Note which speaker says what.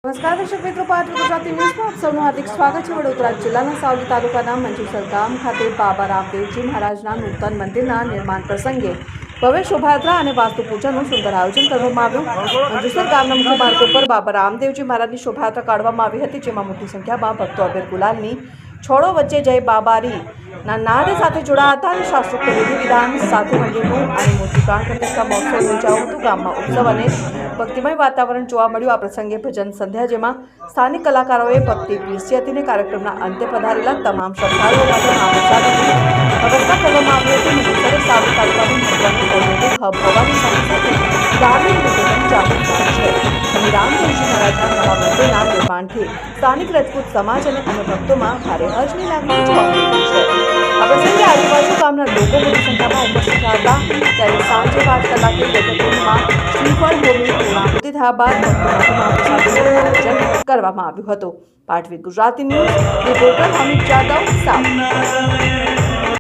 Speaker 1: નમસ્કાર દર્શક મિત્રો, પાઠ ગુજરાતી ન્યૂઝમાં આપ સૌનું હાર્દિક સ્વાગત છે। વડોદરા જિલ્લાના સાવલી તાલુકાના મંજુસર ગામ ખાતે બાબા રામદેવજી મહારાજના નૂતન મંદિરના નિર્માણ પ્રસંગે ભવ્ય શોભાયાત્રા અને વાસ્તુ પૂજાનું સુંદર આયોજન કરવામાં આવ્યું। મંજુસર ગામના મુખ્ય માર્ગ ઉપર બાબા રામદેવજી મહારાજની શોભાયાત્રા કાઢવામાં આવી હતી, જેમાં મોટી સંખ્યામાં ભક્તો અબીર ગુલાલની છોડો વચ્ચે જય બાબારી ના નાદ સાથે જોડાયા હતા અને શાસ્ત્રોક્ત વિધિ વિધાન સાથે મંદિરનું અને મૂર્તિ પ્રાણ પ્રતિષ્ઠા મહોત્સવ યોજાયો હતો। ગામમાં ઉત્સવ અને ભક્તિમય વાતાવરણ જોવા મળ્યું। આ પ્રસંગે ભજન સંધ્યા, જેમાં સ્થાનિક કલાકારોએ ભક્તિ પીરસી હતી અને કાર્યક્રમના અંતે પધારેલા તમામ શ્રદ્ધાળુઓ માટે મહાપ્રસાદની વ્યવસ્થા કરવામાં આવી હતી। મંજુસર સાવલી તાલુકાનું મહત્વનું ઔદ્યોગિક હબ હોવાની સાથે ધાર્મિક રીતે પણ જાગૃત છે અને રામદેવજી મહારાજના નવા મંદિરના નિર્માણથી સ્થાનિક રાજપૂત સમાજ અને અન્ય ભક્તોમાં ભારે હર્ષની લાગણી જોવા મળી છે। આ પ્રસંગે આજુબાજુ ગામના લોકો મોટી સંખ્યામાં ઉપસ્થિત હતા। ત્યારે સાંજે 5 કલાકે ગજકુંડમાં શ્રીફળ હોમી પૂર્ણાહુતિ થયા બાદ ભક્તો માટે મહાપ્રસાદનું આયોજન કરવામાં આવ્યું હતું। પાઠ with Gujarati news reporter Amit Jadav, Savli.